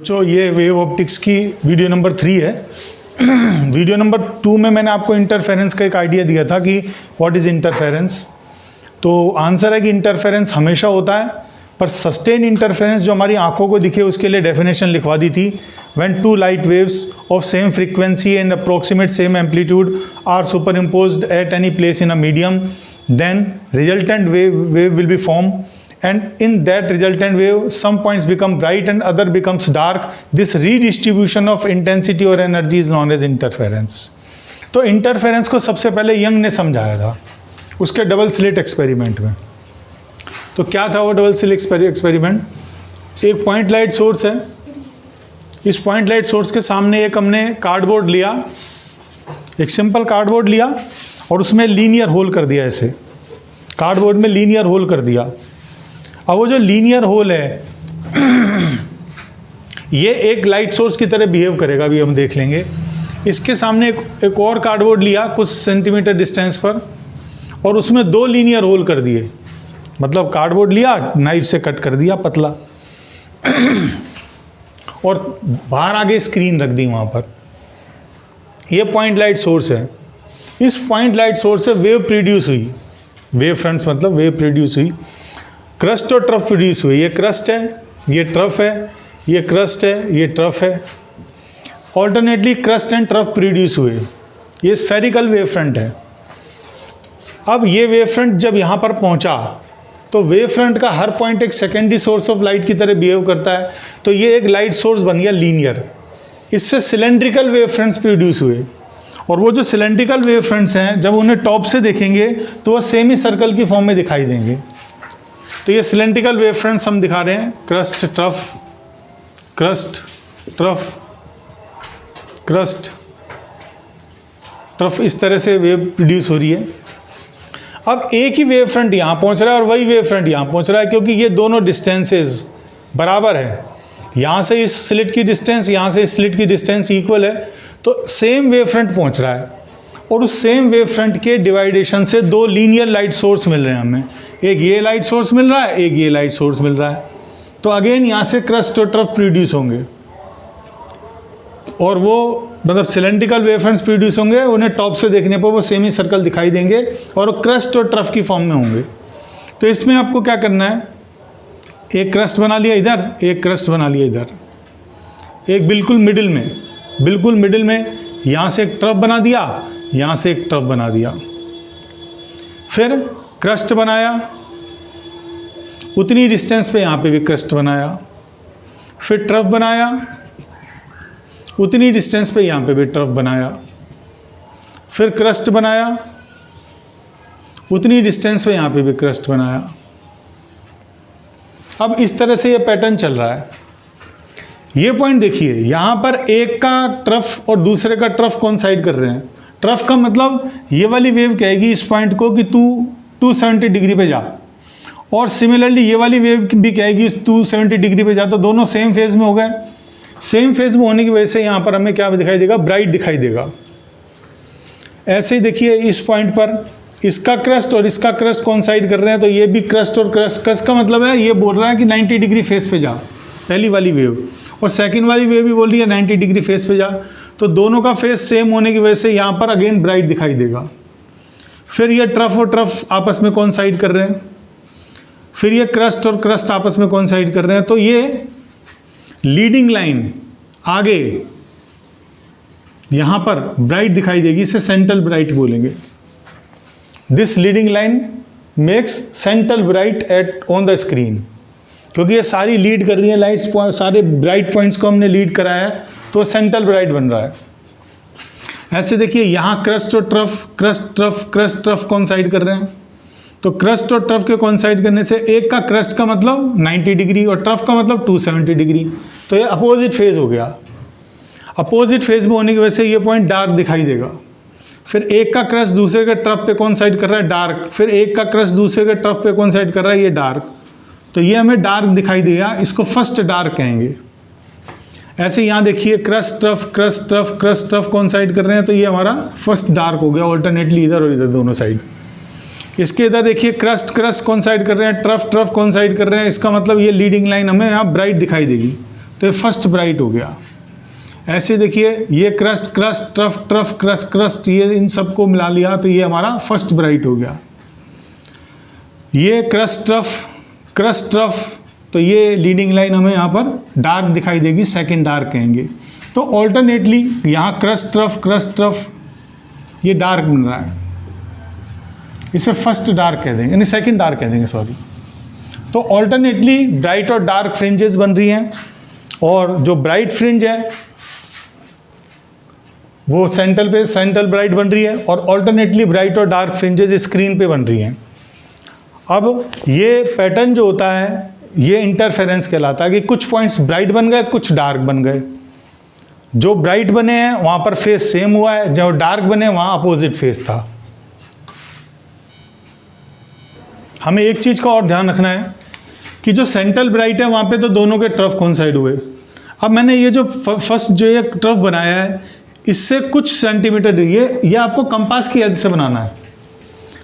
जो ये wave optics की वीडियो नंबर 3 है। वीडियो नंबर 2 में मैंने आपको इंटरफेरेंस का एक आइडिया दिया था कि व्हाट इज़ इंटरफेरेंस। तो आंसर है कि इंटरफेरेंस हमेशा होता है, पर सस्टेन इंटरफेरेंस जो हमारी आंखों को दिखे उसके लिए डेफिनेशन लिखवा दी थी। When two light waves of same frequency and approximate same amplitude are superimposed at any place in a medium, then resultant wave will be formed, and in that resultant wave some points become bright and other becomes dark. This redistribution of intensity or energy is known as interference. तो interference को सबसे पहले young ने समझाया था उसके double slit experiment में। तो क्या था वो डबल स्लिट एक्सपेरिमेंट? एक पॉइंट लाइट सोर्स है, इस पॉइंट लाइट सोर्स के सामने एक हमने कार्डबोर्ड लिया, एक सिंपल कार्डबोर्ड लिया और उसमें लीनियर होल कर दिया। ऐसे कार्डबोर्ड में लीनियर होल कर दिया। अब वो जो लीनियर होल है ये एक लाइट सोर्स की तरह बिहेव करेगा, अभी हम देख लेंगे। इसके सामने एक और कार्डबोर्ड लिया कुछ सेंटीमीटर डिस्टेंस पर और उसमें 2 लीनियर होल कर दिए। मतलब कार्डबोर्ड लिया, नाइफ से कट कर दिया पतला और बाहर आगे स्क्रीन रख दी वहाँ पर। ये पॉइंट लाइट सोर्स है। इस पॉइंट लाइट सोर्स से वेव प्रोड्यूस हुई, वेव फ्रंट्स मतलब वेव प्रोड्यूस हुई, क्रस्ट और ट्रफ प्रोड्यूस हुई। ये क्रस्ट है, ये ट्रफ है, ये क्रस्ट है, ये ट्रफ है। Alternately crust and trough produce हुए। ये स्फेरिकल वेव फ्रंट है। अब ये वेव फ्रंट जब यहाँ पर पहुँचा तो वेव फ्रंट का हर पॉइंट एक सेकेंडरी सोर्स ऑफ लाइट की तरह बिहेव करता है। तो ये एक लाइट सोर्स बन गया लीनियर। इससे सिलेंड्रिकल वेव फ्रंट्स प्रोड्यूस हुए और वो जो सिलेंड्रिकल वेव फ्रंट्स हैं जब उन्हें टॉप से देखेंगे तो वह सेमी सर्कल की फॉर्म में दिखाई देंगे। तो ये सिलेंड्रिकल वेव फ्रंट्स हम दिखा रहे हैं, crust trough, crust trough, crust trough, इस तरह से वेव प्रोड्यूस हो रही है। अब एक ही वेव फ्रंट यहाँ पहुँच रहा है और वही वेव फ्रंट यहाँ पहुँच रहा है, क्योंकि ये दोनों डिस्टेंसेस बराबर है। यहाँ से इस स्लिट की डिस्टेंस, यहाँ से इस स्लिट की डिस्टेंस इक्वल है, तो सेम वेव फ्रंट पहुँच रहा है। और उस सेम वेव फ्रंट के डिवाइडेशन से 2 लीनियर लाइट सोर्स मिल रहे हैं हमें। एक ये लाइट सोर्स मिल रहा है, एक ये लाइट सोर्स मिल रहा है। तो अगेन यहाँ से क्रस्ट और ट्रफ प्रोड्यूस होंगे और वो मतलब सिलेंड्रिकल वेव फ्रंट्स प्रोड्यूस होंगे। उन्हें टॉप से देखने पर वो सेमी सर्कल दिखाई देंगे और वो क्रस्ट और ट्रफ की फॉर्म में होंगे। तो इसमें आपको क्या करना है, एक क्रस्ट बना लिया इधर, एक क्रस्ट बना लिया इधर, एक बिल्कुल मिडिल में, बिल्कुल मिडिल में यहाँ से एक ट्रफ बना दिया, यहाँ से एक ट्रफ बना दिया। फिर क्रस्ट बनाया, उतनी डिस्टेंस पे यहाँ पे भी क्रस्ट बनाया। फिर ट्रफ बनाया, उतनी डिस्टेंस पे यहाँ पे भी ट्रफ बनाया। फिर क्रस्ट बनाया, उतनी डिस्टेंस पे यहाँ पे भी क्रस्ट बनाया। अब इस तरह से ये पैटर्न चल रहा है। ये पॉइंट देखिए, यहाँ पर एक का ट्रफ और दूसरे का ट्रफ कोइंसाइड कर रहे हैं। ट्रफ का मतलब ये वाली वेव कहेगी इस पॉइंट को कि तू 270 डिग्री पे जा, और सिमिलरली ये वाली वेव भी कहेगी 270 डिग्री पे जा। तो दोनों सेम फेज में हो गए। सेम फेज में होने की वजह से यहाँ पर हमें क्या दिखाई देगा, ब्राइट दिखाई देगा। ऐसे ही देखिए इस पॉइंट पर इसका क्रस्ट और इसका क्रस्ट कोइंसाइड कर रहे हैं, तो ये भी क्रस्ट और क्रस्ट, क्रस्ट का मतलब है ये बोल रहा है कि 90 डिग्री फेस पे जा, पहली वाली वेव, और सेकंड वाली वेव भी बोल रही है 90 डिग्री फेस पे जा। तो दोनों का फेस सेम होने की वजह से यहाँ पर अगेन ब्राइट दिखाई देगा। फिर ये ट्रफ और ट्रफ आपस में कोइंसाइड कर रहे हैं, फिर ये क्रस्ट और क्रस्ट आपस में कोइंसाइड कर रहे हैं। तो ये लीडिंग लाइन आगे यहाँ पर ब्राइट दिखाई देगी, इसे सेंट्रल ब्राइट बोलेंगे। This leading line makes central bright at on the screen, क्योंकि ये सारी लीड कर रही है लाइट्स, सारे ब्राइट पॉइंट्स को हमने लीड कराया है, तो सेंट्रल ब्राइट बन रहा है। ऐसे देखिए यहाँ क्रस्ट और trough, crust trough, crust trough coincide कर रहे हैं। तो क्रस्ट और ट्रफ के कोइंसाइड करने से एक का क्रस्ट का मतलब 90 डिग्री और ट्रफ का मतलब 270 डिग्री, तो ये अपोजिट फेज हो गया। अपोजिट फेज में होने की वजह से ये पॉइंट डार्क दिखाई देगा। फिर एक का क्रस्ट दूसरे के ट्रफ पे कोइंसाइड कर रहा है, डार्क। फिर एक का क्रस्ट दूसरे के ट्रफ पे कोइंसाइड कर रहा है, ये डार्क। तो ये हमें डार्क दिखाई देगा, इसको फर्स्ट डार्क कहेंगे। ऐसे यहाँ देखिए crust trough, crust trough, crust trough coincide कर रहे हैं, तो ये हमारा फर्स्ट डार्क हो गया, ऑल्टरनेटली इधर और इधर दोनों साइड। इसके इधर देखिए क्रस्ट क्रस्ट कोइंसाइड कर रहे हैं, ट्रफ ट्रफ कोइंसाइड कर रहे हैं, इसका मतलब ये लीडिंग लाइन हमें यहाँ ब्राइट दिखाई देगी। तो ये फर्स्ट ब्राइट हो गया। ऐसे देखिए ये crust crust trough trough crust crust, ये इन सबको मिला लिया तो ये हमारा फर्स्ट ब्राइट हो गया। ये क्रस्ट ट्रफ, तो ये लीडिंग लाइन हमें यहाँ पर डार्क दिखाई देगी, सेकंड डार्क कहेंगे। तो ऑल्टरनेटली यहाँ क्रस्ट ट्रफ ये डार्क बन रहा है, इसे फर्स्ट डार्क कह देंगे, यानी सेकंड डार्क कह देंगे, सॉरी। तो ऑल्टरनेटली ब्राइट और डार्क फ्रिंजेस बन रही हैं, और जो ब्राइट फ्रिंज है वो सेंट्रल ब्राइट बन रही है, और ऑल्टरनेटली ब्राइट और डार्क फ्रिंजेस स्क्रीन पे बन रही हैं। अब ये पैटर्न जो होता है ये इंटरफेरेंस कहलाता है कि कुछ पॉइंट्स ब्राइट बन गए, कुछ डार्क बन गए। जो ब्राइट बने हैं वहाँ पर फेस सेम हुआ है, जो डार्क बने वहाँ अपोजिट फेस था। हमें एक चीज़ का और ध्यान रखना है कि जो सेंट्रल ब्राइट है वहाँ पे तो दोनों के ट्रफ कोइंसाइड हुए। अब मैंने ये जो फर्स्ट जो ये ट्रफ बनाया है इससे कुछ सेंटीमीटर, ये आपको कंपास की हेल्प से बनाना है।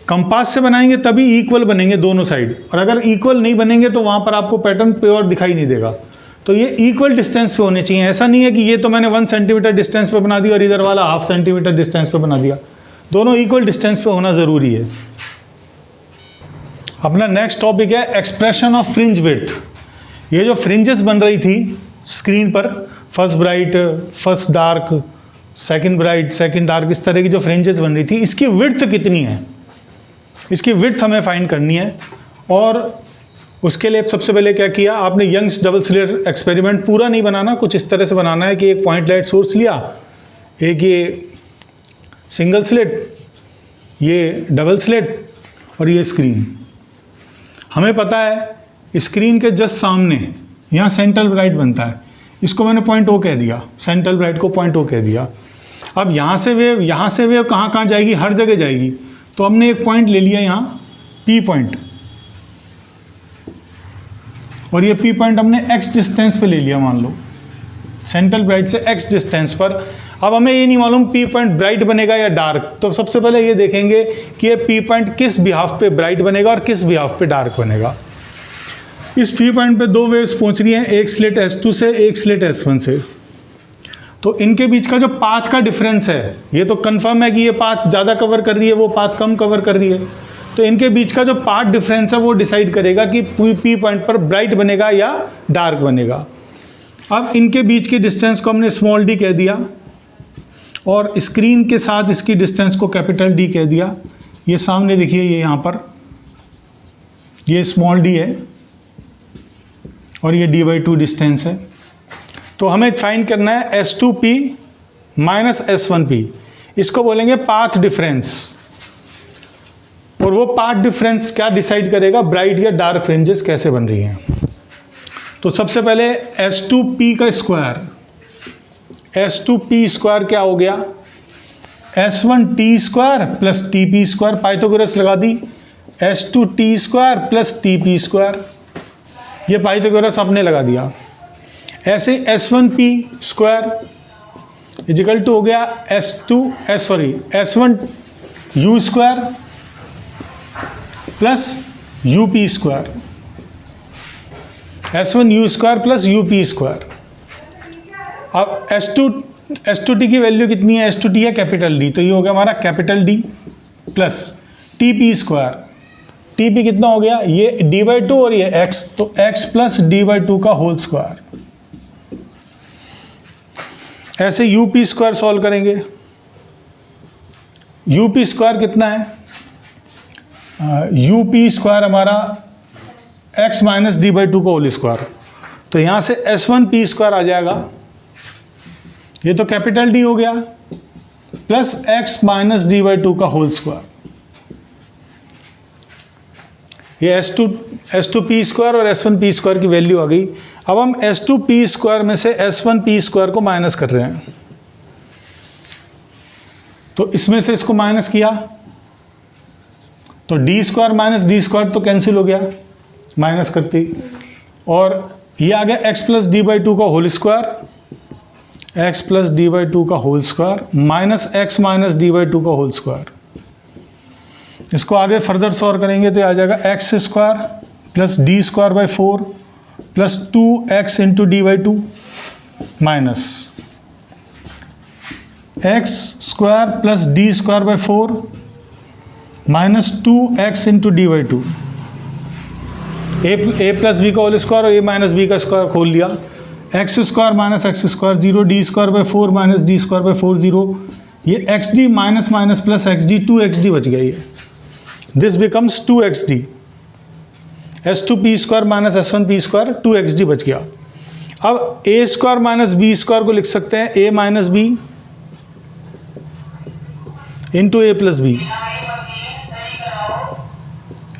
कंपास से बनाएंगे तभी इक्वल बनेंगे दोनों साइड, और अगर इक्वल नहीं बनेंगे तो वहाँ पर आपको पैटर्न प्योर दिखाई नहीं देगा। तो ये इक्वल डिस्टेंस पे होने चाहिए। ऐसा नहीं है कि ये तो मैंने 1 सेंटीमीटर डिस्टेंस पे बना दिया और इधर वाला 1/2 सेंटीमीटर डिस्टेंस पे बना दिया। दोनों इक्वल डिस्टेंस पे होना ज़रूरी है। अपना नेक्स्ट टॉपिक है एक्सप्रेशन ऑफ फ्रिंज विड्थ। ये जो फ्रिंजेस बन रही थी स्क्रीन पर, first bright, first dark, second bright, second dark, इस तरह की जो फ्रिंजेस बन रही थी, इसकी विड्थ कितनी है, इसकी विड्थ हमें फाइंड करनी है। और उसके लिए सबसे पहले क्या किया आपने, यंग्स डबल स्लिट एक्सपेरिमेंट पूरा नहीं बनाना, कुछ इस तरह से बनाना है कि एक पॉइंट लाइट सोर्स लिया, एक ये सिंगल स्लिट, ये डबल स्लिट, और ये स्क्रीन। हमें पता है स्क्रीन के जस्ट सामने यहाँ सेंट्रल ब्राइट बनता है, इसको मैंने पॉइंट ओ कह दिया, सेंट्रल ब्राइट को पॉइंट ओ कह दिया। अब यहाँ से वेव कहाँ कहाँ जाएगी, हर जगह जाएगी। तो हमने एक पॉइंट ले लिया यहाँ पी पॉइंट, और ये पी पॉइंट हमने एक्स डिस्टेंस पे ले लिया, मान लो सेंट्रल ब्राइट से एक्स डिस्टेंस पर। अब हमें ये नहीं मालूम पी पॉइंट ब्राइट बनेगा या डार्क, तो सबसे पहले ये देखेंगे कि ये पी पॉइंट किस बिहाफ पे ब्राइट बनेगा और किस बिहाफ पे डार्क बनेगा। इस पी पॉइंट पे 2 वेव्स पहुंच रही हैं, एक स्लिट S2 से, एक स्लिट S1 से। तो इनके बीच का जो पाथ का डिफरेंस है, ये तो कंफर्म है कि ये पाथ ज़्यादा कवर कर रही है, वो पाथ कम कवर कर रही है। तो इनके बीच का जो पाथ डिफरेंस है वो डिसाइड करेगा कि पी पॉइंट पर ब्राइट बनेगा या डार्क बनेगा। अब इनके बीच की डिस्टेंस को हमने स्मॉल d कह दिया, और स्क्रीन के साथ इसकी डिस्टेंस को कैपिटल D कह दिया। ये सामने देखिए, ये यहाँ पर ये स्मॉल d है और ये d/2 डिस्टेंस है। तो हमें फाइंड करना है S2P माइनस S1P, इसको बोलेंगे पाथ डिफरेंस। और वो पाथ डिफरेंस क्या डिसाइड करेगा ब्राइट या डार्क फ्रिंजेस कैसे बन रही हैं। तो सबसे पहले S2P का स्क्वायर, S2P स्क्वायर क्या हो गया, S1T square plus TP square, Pythagoras लगा दी, S2T square plus TP square, ये पाइथागोरस आपने लगा दिया। ऐसे S1P स्क्वायर इजिकल टू हो गया S1U square plus UP square, S1U square plus UP square. अब S2T की वैल्यू कितनी है, S2T है कैपिटल D, तो ये हो गया हमारा capital D plus TP square. TP कितना हो गया, ये D/2 और ये X, तो X प्लस D/2 का होल स्क्वायर। ऐसे UP स्क्वायर सॉल्व करेंगे। UP स्क्वायर कितना है, UP स्क्वायर हमारा X माइनस D/2 का होल स्क्वायर। तो यहाँ से S1P स्क्वायर आ जाएगा, ये तो कैपिटल D हो गया, प्लस X माइनस D/2 का होल स्क्वायर। ये S2P स्क्वायर और S1P स्क्वायर की वैल्यू आ गई। अब हम S2P स्क्वायर में से S1P स्क्वायर को माइनस कर रहे हैं, तो इसमें से इसको माइनस किया तो D square minus D square तो कैंसिल हो गया माइनस करते, और ये आ गया X प्लस D/2 का whole square, X plus D/2 का whole square minus X minus D/2 का होल स्क्वायर। इसको आगे फर्दर सॉल्व करेंगे तो आ जाएगा X square plus D square by 4 plus 2x into D by two minus X square plus D square by 4 minus 2x into D by two, A plus B का whole square और A minus B का square खोल लिया, X square minus X square 0, D square by 4 minus D square by 4 0, ये X D minus minus plus X D 2x D बच गया ये, this becomes 2x D, S two P square minus S one P square 2x D बच गया। अब A square minus B square को लिख सकते हैं A minus B into A plus B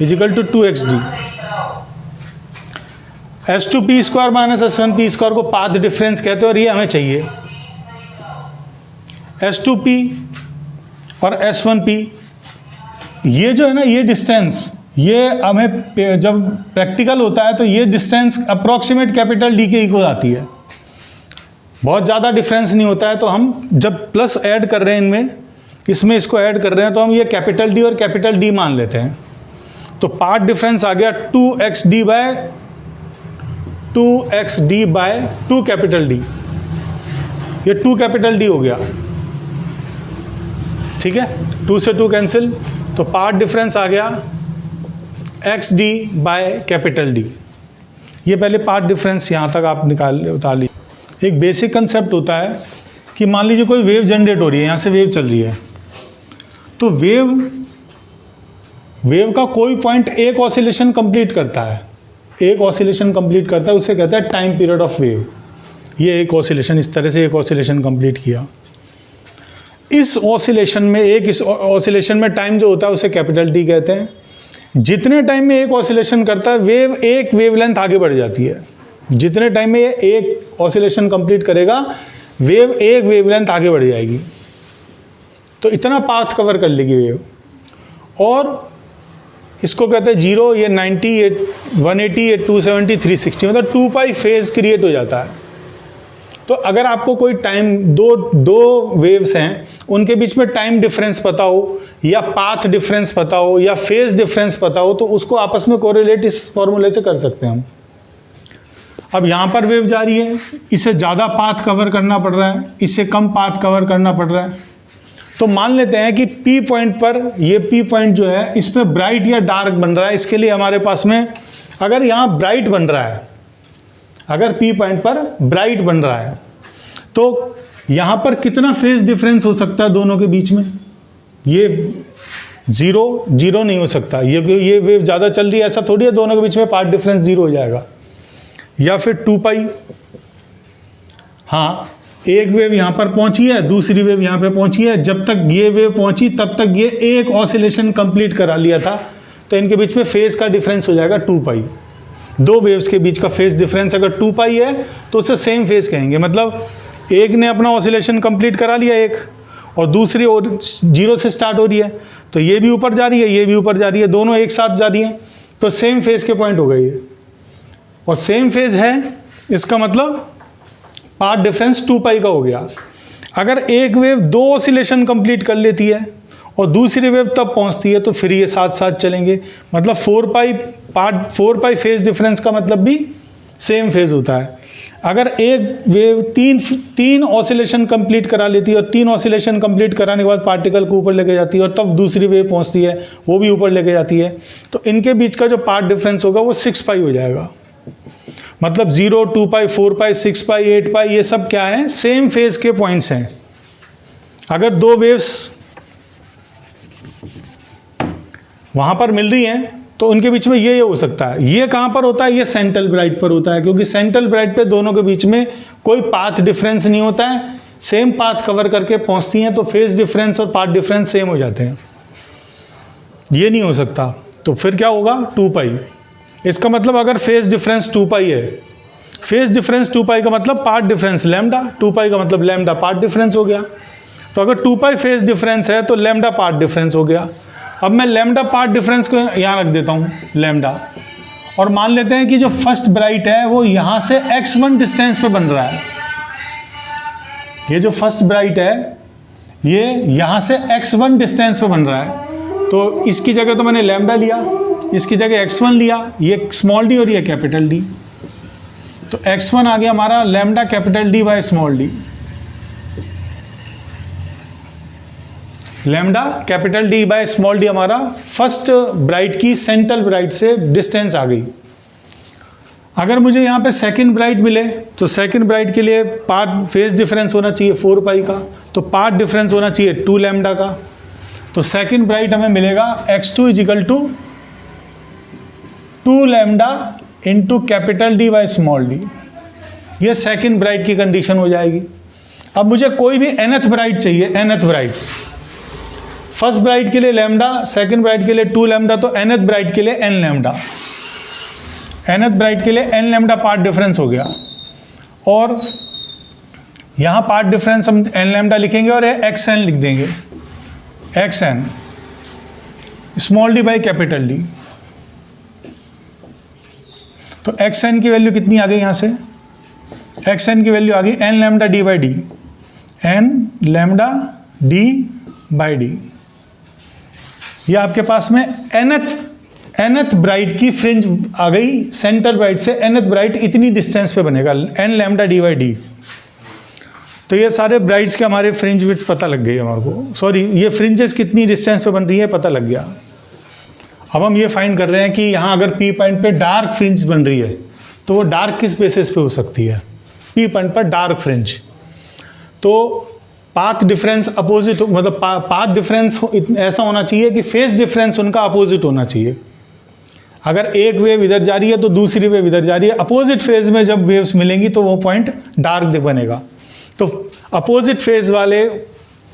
equal to 2x D. S two P square minus S one P square को path difference कहते हैं और ये हमें चाहिए। एस टू पी और एस वन पी, ये जो है ना ये डिस्टेंस, ये हमें जब प्रैक्टिकल होता है तो ये डिस्टेंस अप्रॉक्सीमेट कैपिटल डी के इक्वल आती है, बहुत ज़्यादा डिफरेंस नहीं होता है। तो हम जब प्लस ऐड कर रहे हैं इनमें, इसमें इसको ऐड कर रहे हैं, तो हम ये कैपिटल डी और कैपिटल डी मान लेते हैं। तो पार्ट डिफरेंस आ गया 2x D bye 2 capital D, ये 2 कैपिटल डी हो गया, ठीक है, 2 से 2 कैंसिल, तो पार्ट डिफरेंस आ गया X D by capital D. ये पहले पार्ट डिफरेंस यहाँ तक आप उतार लीजिए। एक बेसिक कंसेप्ट होता है कि मान लीजिए कोई वेव जनरेट हो रही है, यहाँ से वेव चल रही है, तो वेव का कोई पॉइंट एक ऑसिलेशन कंप्लीट करता है, एक ऑसिलेशन कंप्लीट करता है, उसे कहता है टाइम पीरियड ऑफ वेव। ये एक ऑसिलेशन, इस तरह से एक ऑसिलेशन कंप्लीट किया, इस ऑसिलेशन में टाइम जो होता है उसे कैपिटल टी कहते हैं। जितने टाइम में एक ऑसिलेशन करता है वेव एक वेवलेंथ आगे बढ़ जाती है, जितने टाइम में ये एक ऑसिलेशन कंप्लीट करेगा वेव एक वेवलेंथ आगे बढ़ जाएगी, तो इतना पाथ कवर कर लेगी वेव। और इसको कहते हैं 0, ये 90, ये 180, ये 270, 360, मतलब 2 पाई फेज क्रिएट हो जाता है। तो अगर आपको कोई टाइम दो वेव्स हैं, उनके बीच में टाइम डिफरेंस पता हो या पाथ डिफरेंस पता हो या फेज डिफरेंस पता हो, तो उसको आपस में कोरिलेट इस फॉर्मूले से कर सकते हैं हम। अब यहाँ पर वेव जा रही है, इसे ज़्यादा पाथ कवर करना पड़ रहा है, इससे कम पाथ कवर करना पड़ रहा है, तो मान लेते हैं कि P पॉइंट पर, ये P पॉइंट जो है इस पर ब्राइट या डार्क बन रहा है। इसके लिए हमारे पास में, अगर यहाँ ब्राइट बन रहा है, अगर P पॉइंट पर ब्राइट बन रहा है, तो यहाँ पर कितना फेज डिफरेंस हो सकता है दोनों के बीच में? ये जीरो नहीं हो सकता, ये वेव ज़्यादा चल रही है, ऐसा थोड़ी है दोनों के बीच में पाथ डिफरेंस 0 हो जाएगा। या फिर 2 पाई, हाँ, एक वेव यहाँ पर पहुँची है, दूसरी वेव यहाँ पे पहुँची है, जब तक ये वेव पहुँची तब तक ये एक ऑसिलेशन कंप्लीट करा लिया था, तो इनके बीच में फेज का डिफरेंस हो जाएगा 2 पाई। दो वेव्स के बीच का फेज डिफरेंस अगर 2 पाई है तो उसे सेम फेज कहेंगे, मतलब एक ने अपना ऑसिलेशन कंप्लीट करा लिया एक, और दूसरी और 0 से स्टार्ट हो रही है, तो ये भी ऊपर जा रही है, ये भी ऊपर जा रही है, दोनों एक साथ जा रही हैं, तो सेम फेज के पॉइंट हो गए ये, और सेम फेज है, इसका मतलब पाथ डिफरेंस 2 पाई का हो गया। अगर एक वेव 2 ऑसिलेशन कंप्लीट कर लेती है और दूसरी वेव तब पहुंचती है, तो फिर ये साथ साथ चलेंगे, मतलब 4 पाई फेज डिफरेंस का मतलब भी सेम फेज होता है। अगर एक वेव तीन ऑसिलेशन कंप्लीट करा लेती है और 3 ऑसिलेशन कंप्लीट कराने के बाद पार्टिकल को ऊपर लेके जाती है और तब दूसरी वेव पहुंचती है, वो भी ऊपर लेके जाती है, तो इनके बीच का जो पाथ डिफरेंस होगा वो 6 पाई हो जाएगा। मतलब 0, 2 पाई, 4 पाई, 6 पाई, 8 पाई, ये सब क्या है? सेम फेज के पॉइंट्स हैं। अगर 2 वेव्स वहाँ पर मिल रही हैं तो उनके बीच में ये हो सकता है। ये कहाँ पर होता है? ये सेंट्रल ब्राइट पर होता है, क्योंकि सेंट्रल ब्राइट पे दोनों के बीच में कोई पाथ डिफरेंस नहीं होता है, सेम पाथ कवर करके पहुँचती हैं, तो फेज डिफरेंस और पाथ डिफरेंस सेम हो जाते हैं। ये नहीं हो सकता, तो फिर क्या होगा? 2 पाई। इसका मतलब अगर फेज डिफरेंस 2 पाई है, फेज डिफरेंस 2 पाई का मतलब पाथ डिफरेंस लैम्डा, 2 पाई का मतलब लैम्डा पाथ डिफरेंस हो गया। तो अगर 2 पाई फेज डिफरेंस है तो लैम्डा पाथ डिफरेंस हो गया। अब मैं लैम्डा पाथ डिफरेंस को यहाँ रख देता हूँ लैम्डा, और मान लेते हैं कि जो फर्स्ट ब्राइट है वो यहाँ से x1 डिस्टेंस पे बन रहा है। ये जो फर्स्ट ब्राइट है ये यहाँ से x1 डिस्टेंस पे बन रहा है, तो इसकी जगह तो मैंने लैम्डा लिया, इसकी जगह x1 लिया, ये स्मॉल डी और ये कैपिटल डी। तो x1 आ गया हमारा lambda capital D by small D, lambda capital D by small D हमारा फर्स्ट ब्राइट की सेंट्रल ब्राइट से डिस्टेंस आ गई। अगर मुझे यहाँ पे सेकंड ब्राइट मिले तो सेकंड ब्राइट के लिए पाथ फेज डिफरेंस होना चाहिए 4 पाई का, तो पाथ डिफरेंस होना चाहिए 2 लैम्डा का। तो सेकंड ब्राइट हमें मिलेगा x2 equal to 2 lambda into capital D by small D, ये सेकंड ब्राइट की कंडीशन हो जाएगी। अब मुझे कोई भी nth ब्राइट चाहिए, nth ब्राइट, फर्स्ट ब्राइट के लिए लैम्डा, सेकंड ब्राइट के लिए 2 लैम्डा, तो nth ब्राइट के लिए n लैम्डा, nth ब्राइट के लिए n लैम्डा पार्ट डिफरेंस हो गया। और यहाँ पार्ट डिफरेंस हम n लैम्डा लिखेंगे और xn लिख देंगे, xn small D by capital D. तो xn की वैल्यू कितनी आ गई यहाँ से, xn की वैल्यू आ गई n lambda D by D, n lambda D by D. ये आपके पास में nth ब्राइट की फ्रिंज आ गई, सेंटर ब्राइट से nth ब्राइट इतनी डिस्टेंस पे बनेगा, n lambda D by D. तो ये सारे ब्राइट्स के हमारे फ्रिंज विड्थ पता लग गई हमारे को, सॉरी ये फ्रिंजेस कितनी डिस्टेंस पे बन रही है पता लग गया। अब हम ये फाइंड कर रहे हैं कि यहाँ अगर P पॉइंट पे डार्क फ्रिंज बन रही है तो वो डार्क किस बेसिस पे हो सकती है, P पॉइंट पर डार्क फ्रिंज। तो पाथ डिफरेंस अपोजिट, मतलब पाथ डिफरेंस ऐसा होना चाहिए कि फेज डिफरेंस उनका अपोजिट होना चाहिए। अगर एक वेव इधर जा रही है तो दूसरी वेव इधर जा रही है, अपोजिट फेज में जब वेव्स मिलेंगी तो वो पॉइंट डार्क बनेगा। तो अपोजिट फेज वाले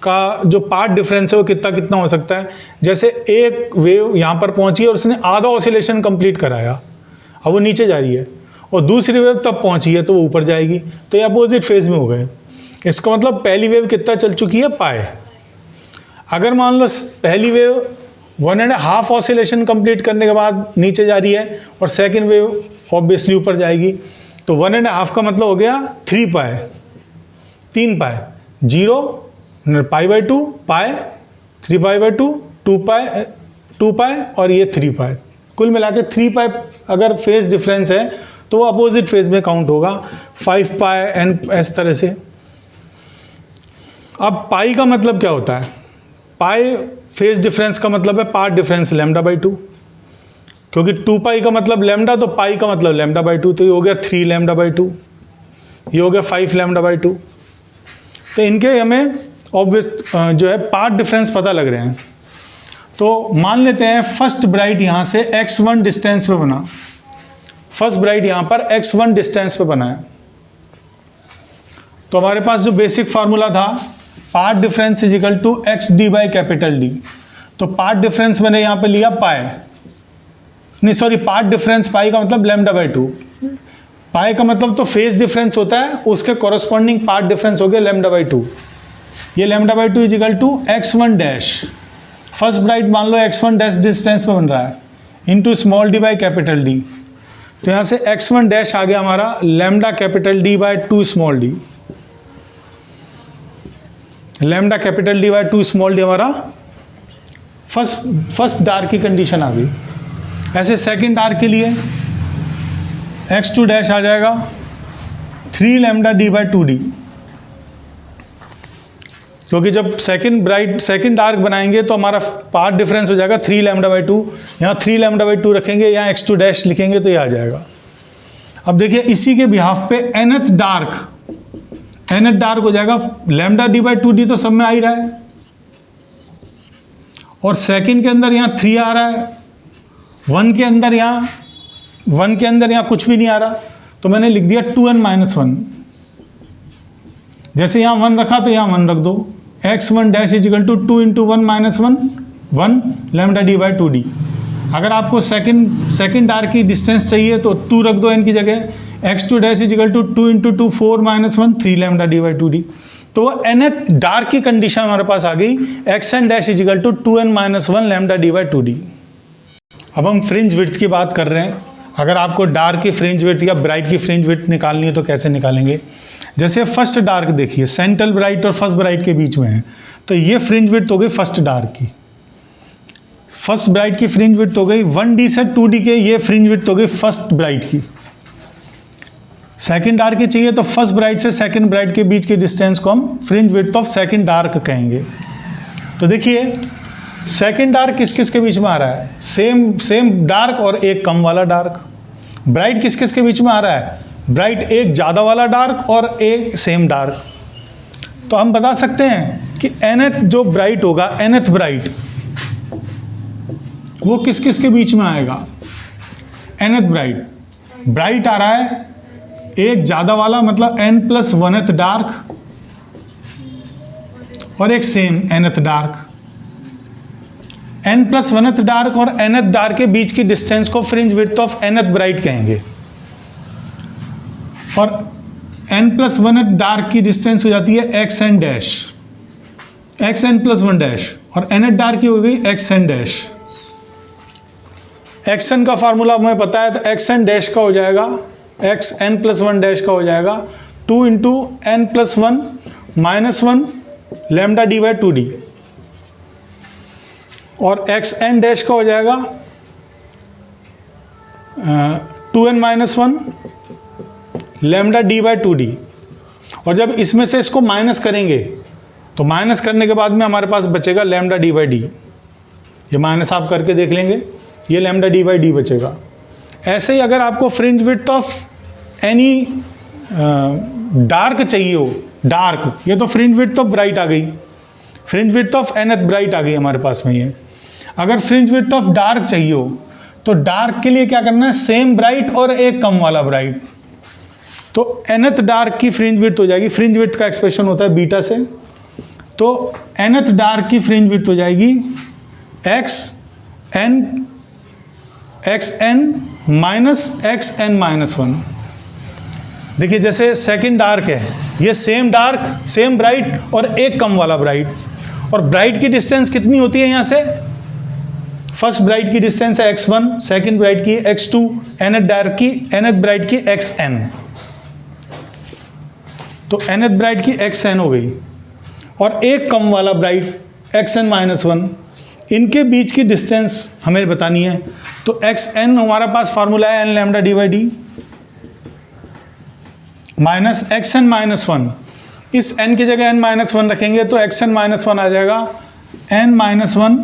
का जो पाथ डिफरेंस है वो कितना कितना हो सकता है, जैसे एक वेव यहाँ पर पहुँची और उसने आधा ऑसिलेशन कंप्लीट कराया, अब वो नीचे जा रही है, और दूसरी वेव तब पहुँची है तो वो ऊपर जाएगी, तो ये अपोजिट फेज में हो गए। इसका मतलब पहली वेव कितना चल चुकी है, पाए। अगर मान लो पहली वेव 1.5 ऑसिलेशन कंप्लीट करने के बाद नीचे जा रही है और सेकंड वेव ऑब्वियसली ऊपर जाएगी, तो 1.5 का मतलब हो गया 3 पाए, 3 पाए, 0 पाई बाई 2 पाए, 3 पाई बाई 2 2 पाए और ये 3 पाए, कुल मिला के 3 पाए अगर फेज डिफरेंस है तो वो अपोजिट फेज में काउंट होगा, 5 पाए एन इस तरह से। अब पाई का मतलब क्या होता है, पाई फेज डिफरेंस का मतलब है पार्ट डिफरेंस लैम्डा बाई 2, क्योंकि 2 पाई का मतलब लैम्डा, तो पाई का मतलब लैम्डा बाई 2, तो ये हो गया 3 लैम्डा बाई 2, ये हो गया 5 लैम्डा बाई 2। तो इनके हमें ऑब्वियस जो है पार्ट डिफरेंस पता लग रहे हैं। तो मान लेते हैं फर्स्ट ब्राइट यहाँ से x1 डिस्टेंस पे बना, फर्स्ट ब्राइट यहाँ पर x1 डिस्टेंस पे बना है, तो हमारे पास जो बेसिक फार्मूला था path difference is equal to X D by capital D. तो पार्ट डिफरेंस मैंने यहाँ पे लिया पाए, नहीं सॉरी पार्ट डिफरेंस पाई का मतलब लैम्डा बाई 2, पाई का मतलब तो फेज डिफरेंस होता है, उसके कॉरस्पॉन्डिंग पार्ट डिफरेंस हो गया लैम्डा बाई 2। ये lambda by 2 is equal to x1 dash, first bright मान लो x1 डैश डिस्टेंस पे बन रहा है, into small D by capital D. तो यहाँ से x1 डैश आ गया हमारा lambda capital D by 2 small D, lambda capital D by 2 small D हमारा फर्स्ट डार्क की कंडीशन आ गई। ऐसे सेकंड डार्क के लिए x2 डैश आ जाएगा 3 लैम्डा डी बाई 2d, क्योंकि जब सेकंड डार्क बनाएंगे तो हमारा पार्ट डिफरेंस हो जाएगा 3 लैम्डा बाई 2, यहाँ 3 लैम्डा बाई 2 रखेंगे, यहाँ x2 डैश लिखेंगे तो ये आ जाएगा। अब देखिए इसी के बिहाफ पे nth डार्क हो जाएगा लैम्डा डी बाई 2d, तो सब में आ ही रहा है, और सेकंड के अंदर यहाँ 3 आ रहा है, 1 के अंदर यहाँ कुछ भी नहीं आ रहा, तो मैंने लिख दिया 2n-1। जैसे यहाँ 1 रखा तो यहाँ 1 रख दो, x1 dash is equal to 2 into 1 lambda D by 2d। अगर आपको सेकंड डार्क की डिस्टेंस चाहिए तो 2 रख दो n की जगह, x2 dash is equal to 2 into 2 4-1 3 lambda D by 2d। तो nth डार्क की कंडीशन हमारे पास आ गई, xn dash is equal to 2n-1 lambda D by 2d। अब हम फ्रिंज विड्थ की बात कर रहे हैं। अगर आपको डार्क की फ्रिंज विड्थ या ब्राइट की फ्रिंज विड्थ निकालनी है तो कैसे निकालेंगे, जैसे फर्स्ट डार्क देखिए सेंट्रल ब्राइट और फर्स्ट ब्राइट के बीच में है, तो ये फ्रिंज विड्थ हो गई फर्स्ट डार्क की, फर्स्ट ब्राइट की फ्रिंज विड्थ हो गई 1d से 2d के, ये फ्रिंज विड्थ हो गई फर्स्ट ब्राइट की। सेकंड डार्क की चाहिए तो फर्स्ट ब्राइट से सेकंड ब्राइट के बीच के डिस्टेंस को हम fringe width of second dark कहेंगे। तो देखिए सेकंड डार्क किस किस के बीच में आ रहा है, सेम डार्क और एक कम वाला डार्क। ब्राइट किस किस के बीच में आ रहा है, ब्राइट एक ज़्यादा वाला डार्क और एक सेम डार्क। तो हम बता सकते हैं कि nth जो ब्राइट होगा, nth ब्राइट, वो किस किस के बीच में आएगा। nth ब्राइट आ रहा है एक ज़्यादा वाला मतलब n+1th डार्क और एक same nth dark. n+1th dark और nth डार्क के बीच की डिस्टेंस को fringe width of nth bright कहेंगे। और n+1th डार्क की डिस्टेंस हो जाती है xn डैश, xn+1 डैश, और nth डार्क की हो गई xn डैश। xn का फार्मूला हमें पता है, तो xn डैश का हो जाएगा, xn+1 डैश का हो जाएगा 2 × n+1 -1 लैम्डा d/2d, और xn डैश का हो जाएगा 2n-1 लैम्डा d/2d। और जब इसमें से इसको माइनस करेंगे तो माइनस करने के बाद में हमारे पास बचेगा लैम्डा d/d। ये माइनस आप करके देख लेंगे, ये लैम्डा d/d बचेगा। ऐसे ही अगर आपको fringe width of any dark चाहिए हो, डार्क, ये तो फ्रिंज विड्थ ऑफ ब्राइट आ गई, fringe width of nth bright आ गई हमारे पास में। ये अगर फ्रिंज विड्थ ऑफ डार्क चाहिए हो तो डार्क के लिए क्या करना है, सेम ब्राइट और एक कम वाला ब्राइट। तो nth डार्क की फ्रिंज विड्थ हो जाएगी, फ्रिंज विड्थ का एक्सप्रेशन होता है बीटा से, तो nth डार्क की फ्रिंज विड्थ हो जाएगी xn - xn-1। देखिए जैसे सेकंड डार्क है, ये सेम डार्क, सेम ब्राइट और एक कम वाला ब्राइट, और ब्राइट की डिस्टेंस कितनी होती है यहाँ से, फर्स्ट ब्राइट की डिस्टेंस है x1, सेकंड ब्राइट की x2, nth ब्राइट की xn। तो nth ब्राइट की xn हो गई, और एक कम वाला ब्राइट xn-1, इनके बीच की डिस्टेंस हमें बतानी है। तो xn हमारा पास फार्मूला है n lambda d/d minus xn-1। इस n की जगह n-1 रखेंगे तो xn-1 आ जाएगा n-1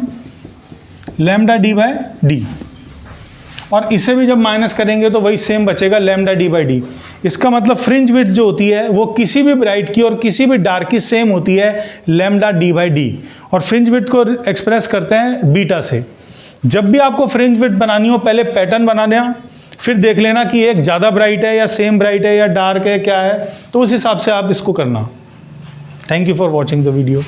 लैम्डा d/d, और इसे भी जब माइनस करेंगे तो वही सेम बचेगा लैम्डा d/d। इसका मतलब फ्रिंज विड्थ जो होती है वो किसी भी ब्राइट की और किसी भी डार्क की सेम होती है लैम्डा d/d, और फ्रिंज विड्थ को एक्सप्रेस करते हैं बीटा से। जब भी आपको फ्रिंज विड्थ बनानी हो पहले पैटर्न बना देना, फिर देख लेना कि एक ज़्यादा ब्राइट है या सेम ब्राइट है या डार्क है क्या है, तो उस हिसाब से आप इसको करना। Thank you for watching the video.